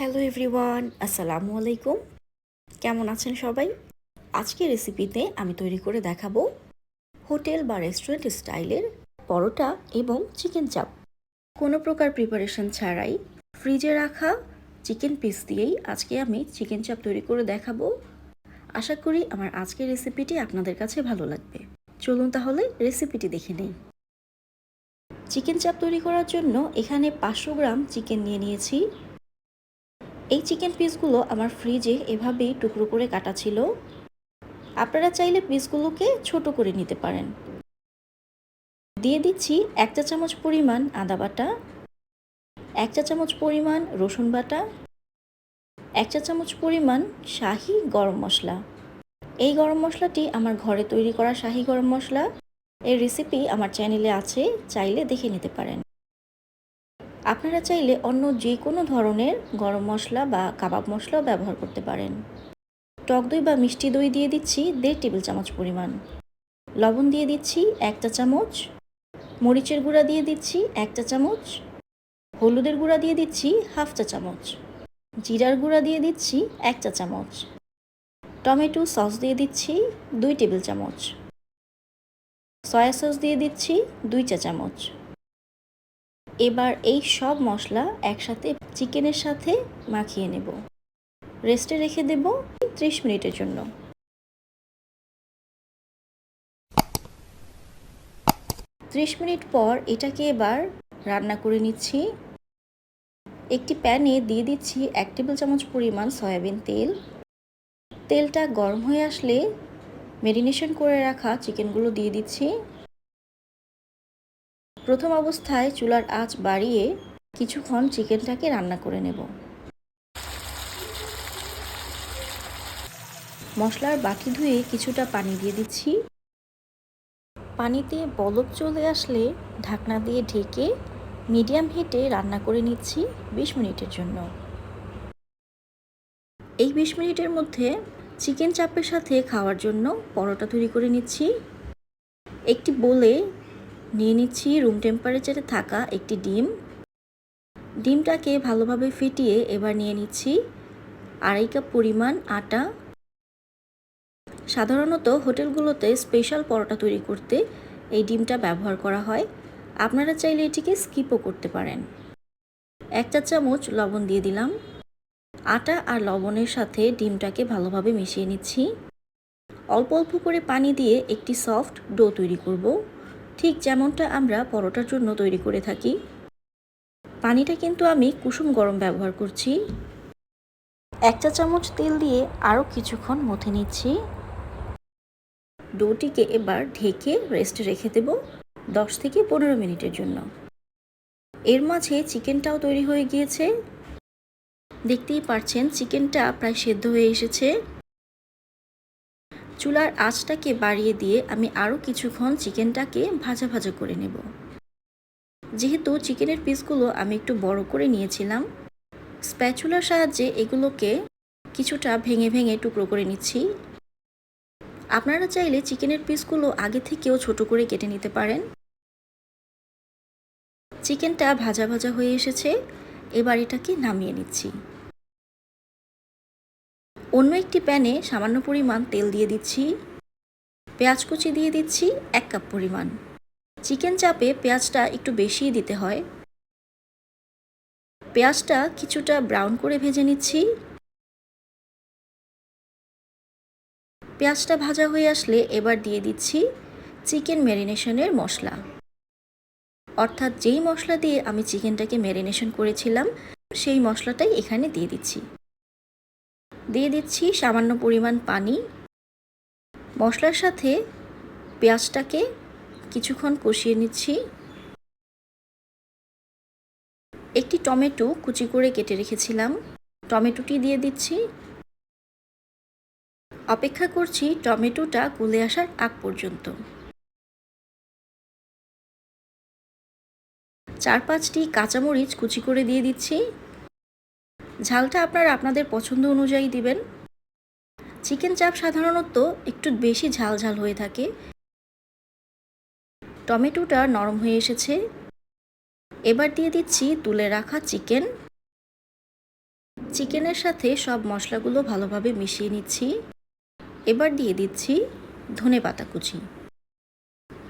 Hello everyone, আসসালামু আলাইকুম। কেমন আছেন সবাই? আজকের রেসিপিতে আমি তৈরি করে দেখাবো হোটেল বা রেস্টুরেন্ট স্টাইলের পরোটা এবং চিকেন চাপ। কোনো প্রকার প্রিপারেশন ছাড়াই ফ্রিজে রাখা চিকেন পিস দিয়েই আজকে আমি চিকেন চাপ তৈরি করে দেখাবো। আশা করি আমার আজকের রেসিপিটি আপনাদের কাছে ভালো লাগবে। চলুন তাহলে রেসিপিটি দেখে নিই। চিকেন চাপ তৈরি করার জন্য এখানে 500 গ্রাম চিকেন নিয়ে নিয়েছি। এই চিকেন পিসগুলো আমার ফ্রিজে এভাবেই টুকরো করে কাটা ছিল। আপনারা চাইলে পিসগুলোকে ছোট করে নিতে পারেন। দিয়ে দিচ্ছি 1 চা চামচ পরিমাণ আদা বাটা, 1 চা চামচ পরিমাণ রসুন বাটা, 1 চা চামচ পরিমাণ শাহি গরম মশলা। এই গরম মশলাটি আমার ঘরে তৈরি করা শাহি গরম মশলা। এর রেসিপি আমার চ্যানেলে আছে, চাইলে দেখে নিতে পারেন। আপনারা চাইলে অন্য যে কোনো ধরনের গরম মশলা বা কাবাব মশলাও ব্যবহার করতে পারেন। টক দই বা মিষ্টি দই দিয়ে দিচ্ছি 1.5 টেবিল চামচ পরিমাণ। লবণ দিয়ে দিচ্ছি 1 চা চামচ, মরিচের গুঁড়া দিয়ে দিচ্ছি 1 চা চামচ, হলুদের গুঁড়া দিয়ে দিচ্ছি 1/2 চা চামচ, জিরার গুঁড়া দিয়ে দিচ্ছি 1 চা চামচ, টমেটো সস দিয়ে দিচ্ছি 2 টেবিল চামচ, সয়া সস দিয়ে দিচ্ছি 2 চা চামচ। এবার এই সব মশলা একসাথে চিকেনের সাথে মাখিয়ে নেব। রেস্টে রেখে দেব 30 মিনিটের জন্য। 30 মিনিট পর এটাকে এবার রান্না করে নিচ্ছি। একটি প্যানে দিয়ে দিচ্ছি 1 টেবিল চামচ পরিমাণ সয়াবিন তেল। তেলটা গরম হয়ে আসলে ম্যারিনেশন করে রাখা চিকেনগুলো দিয়ে দিচ্ছি। প্রথম অবস্থায় চুলার আঁচ বাড়িয়ে কিছুক্ষণ চিকেনটাকে রান্না করে নেব। মশলার বাটি ধুয়ে কিছুটা পানি দিয়ে দিচ্ছি। পানিতে বলক চলে আসলে ঢাকনা দিয়ে ঢেকে মিডিয়াম হিটে রান্না করে নিচ্ছি 20 মিনিটের জন্য। এই 20 মিনিটের মধ্যে চিকেন চাপের সাথে খাওয়ার জন্য পরোটা তৈরি করে নিচ্ছি। একটি বোলে নিয়ে নিচ্ছি রুম টেম্পারেচারে থাকা একটি ডিম। ডিমটাকে ভালোভাবে ফেটিয়ে এবার নিয়ে নিচ্ছি 2.5 কাপ পরিমাণ আটা। সাধারণত হোটেলগুলোতে স্পেশাল পরোটা তৈরি করতে এই ডিমটা ব্যবহার করা হয়। আপনারা চাইলে এটিকে স্কিপও করতে পারেন। 1 চা চামচ লবণ দিয়ে দিলাম। আটা আর লবণের সাথে ডিমটাকে ভালোভাবে মিশিয়ে নিচ্ছি। অল্প অল্প করে পানি দিয়ে একটি সফট ডো তৈরি করব, ঠিক যেমনটা আমরা পরোটার জন্য তৈরি করে থাকি। পানিটা কিন্তু আমি কুসুম গরম ব্যবহার করছি। 1 চা চামচ তেল দিয়ে আরও কিছুক্ষণ মথে নিচ্ছি। ডোটিকে এবার ঢেকে রেস্টে রেখে দেব 10 থেকে 15 মিনিটের জন্য। এর মাঝে চিকেনটাও তৈরি হয়ে গিয়েছে। দেখতেই পাচ্ছেন চিকেনটা প্রায় সেদ্ধ হয়ে এসেছে। চুলার আঁচটাকে বাড়িয়ে দিয়ে আমি আরও কিছুক্ষণ চিকেনটাকে ভাজা ভাজা করে নেব। যেহেতু চিকেনের পিসগুলো আমি একটু বড় করে নিয়েছিলাম, স্প্যাচুলার সাহায্যে এগুলোকে কিছুটা ভেঙে ভেঙে টুকরো করে নিচ্ছি। আপনারা চাইলে চিকেনের পিসগুলো আগে থেকেও ছোট করে কেটে নিতে পারেন। চিকেনটা ভাজা ভাজা হয়ে এসেছে, এবার এটাকে নামিয়ে নিচ্ছি। অন্য একটি প্যানে সামান্য পরিমাণ তেল দিয়ে দিচ্ছি। পেঁয়াজ কুচি দিয়ে দিচ্ছি 1 কাপ পরিমাণ। চিকেন চাপে পেঁয়াজটা একটু বেশিই দিতে হয়। পেঁয়াজটা কিছুটা ব্রাউন করে ভেজে নিচ্ছি। পেঁয়াজটা ভাজা হয়ে আসলে এবার দিয়ে দিচ্ছি চিকেন ম্যারিনেশনের মশলা, অর্থাৎ যেই মশলা দিয়ে আমি চিকেনটাকে ম্যারিনেশন করেছিলাম সেই মশলাটাই এখানে দিয়ে দিচ্ছি। দিয়ে দিচ্ছি সামান্য পরিমাণ পানি। মশলার সাথে পেঁয়াজটাকে কিছুক্ষণ কষিয়ে নিচ্ছি। একটি টমেটো কুচি করে কেটে রেখেছিলাম, টমেটোটি দিয়ে দিচ্ছি। অপেক্ষা করছি টমেটোটা গলে আসার আগ পর্যন্ত। 4-5টি কাঁচামরিচ কুচি করে দিয়ে দিচ্ছি। ঝালটা আপনারা আপনাদের পছন্দ অনুযায়ী দিবেন। চিকেন চাপ সাধারণত একটু বেশি ঝাল ঝাল হয়ে থাকে। টমেটোটা নরম হয়ে এসেছে, এবার দিয়ে দিচ্ছি তুলে রাখা চিকেন। চিকেনের সাথে সব মশলাগুলো ভালোভাবে মিশিয়ে নিচ্ছি। এবার দিয়ে দিচ্ছি ধনেপাতা কুচি।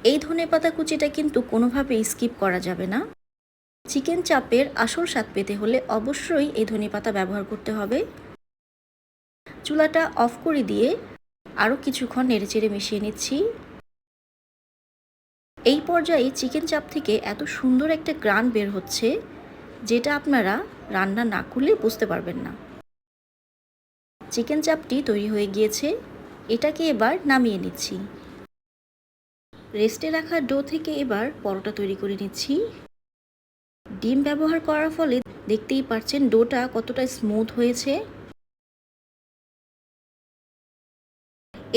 এই ধনেপাতা কুচিটা কিন্তু কোনোভাবেই স্কিপ করা যাবে না। চিকেন চাপের আসল স্বাদ পেতে হলে অবশ্যই এই ধনেপাতা ব্যবহার করতে হবে। চুলাটা অফ করে দিয়ে আরও কিছুক্ষণ নেড়েচেড়ে মিশিয়ে নিচ্ছি। এই পর্যায়ে চিকেন চাপ থেকে এত সুন্দর একটা গ্রান বের হচ্ছে, যেটা আপনারা রান্না না করলে বুঝতে পারবেন না। চিকেন চাপটি তৈরি হয়ে গিয়েছে, এটাকে এবার নামিয়ে নিচ্ছি। রেস্টে রাখা ডো থেকে এবার পরোটা তৈরি করে নিচ্ছি। ডিম ব্যবহার করার ফলে দেখতেই পাচ্ছেন ডোটা কতটা স্মুথ হয়েছে।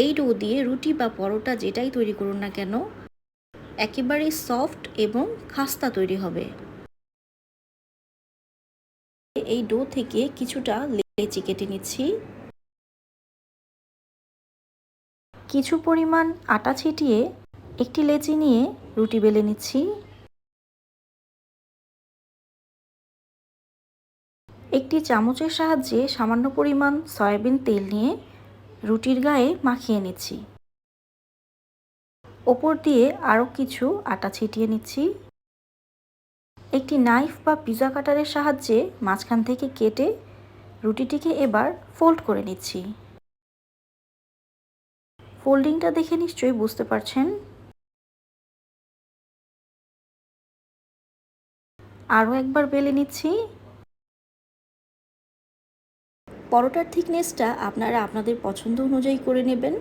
এই ডো দিয়ে রুটি বা পরোটা যেটাই তৈরি করুন না কেন, একেবারেই সফট এবং খাস্তা তৈরি হবে। এই ডো থেকে কিছুটা লেচি কেটে নিচ্ছি। কিছু পরিমাণ আটা ছিটিয়ে একটি লেচি নিয়ে রুটি বেলে নিচ্ছি। একটি চামচের সাহায্যে সামান্য পরিমাণ সয়াবিন তেল নিয়ে রুটির গায়ে মাখিয়ে নিচ্ছি। ওপর দিয়ে আরও কিছু আটা ছিটিয়ে নিচ্ছি। একটি নাইফ বা পিৎজা কাটারের সাহায্যে মাঝখান থেকে কেটে রুটিটিকে এবার ফোল্ড করে নিচ্ছি। ফোল্ডিংটা দেখে নিশ্চয়ই বুঝতে পারছেন। আরও একবার বেলে নিচ্ছি। পরোটার থিকনেসটা আপনারা আপনাদের পছন্দ অনুযায়ী করে নেবেন।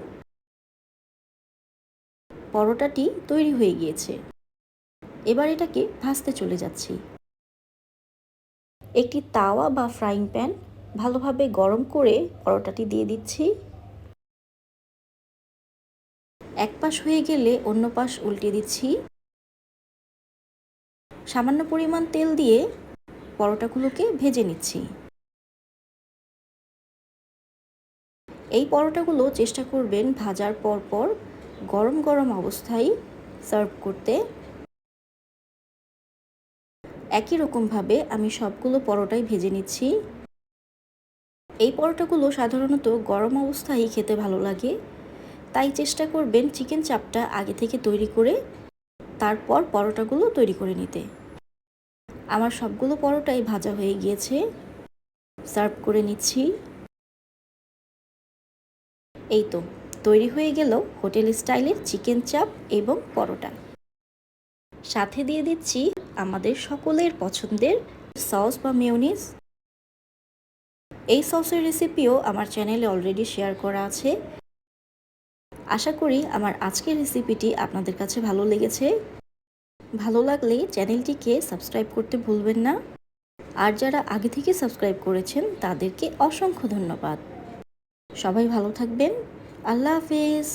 পরোটাটি তৈরি হয়ে গিয়েছে, এবার এটাকে ভাজতে চলে যাচ্ছি। একটি তাওয়া বা ফ্রাইং প্যান ভালোভাবে গরম করে পরোটাটি দিয়ে দিচ্ছি। এক পাশ হয়ে গেলে অন্য পাশ উল্টে দিচ্ছি। সামান্য পরিমাণ তেল দিয়ে পরোটাগুলোকে ভেজে নিচ্ছি। এই পরোটাগুলো চেষ্টা করবেন ভাজার পর গরম গরম অবস্থায় সার্ভ করতে। একই রকমভাবে আমি সবগুলো পরোটাই ভেজে নিচ্ছি। এই পরোটাগুলো সাধারণত গরম অবস্থায় খেতে ভালো লাগে, তাই চেষ্টা করবেন চিকেন চাপটা আগে থেকে তৈরি করে তারপর পরোটাগুলো তৈরি করে নিতে। আমার সবগুলো পরোটাই ভাজা হয়ে গিয়েছে, সার্ভ করে নিচ্ছি। এই তো তৈরি হয়ে গেল হোটেল স্টাইলের চিকেন চাপ এবং পরোটা। সাথে দিয়ে দিচ্ছি আমাদের সকলের পছন্দের সস বা মেয়োনিজ। এই সসের রেসিপিও আমার চ্যানেলে অলরেডি শেয়ার করা আছে। আশা করি আমার আজকের রেসিপিটি আপনাদের কাছে ভালো লেগেছে। ভালো লাগলে চ্যানেলটিকে সাবস্ক্রাইব করতে ভুলবেন না। আর যারা আগে থেকে সাবস্ক্রাইব করেছেন তাদেরকে অসংখ্য ধন্যবাদ। সবাই ভালো থাকবেন। আল্লাহ হাফেজ।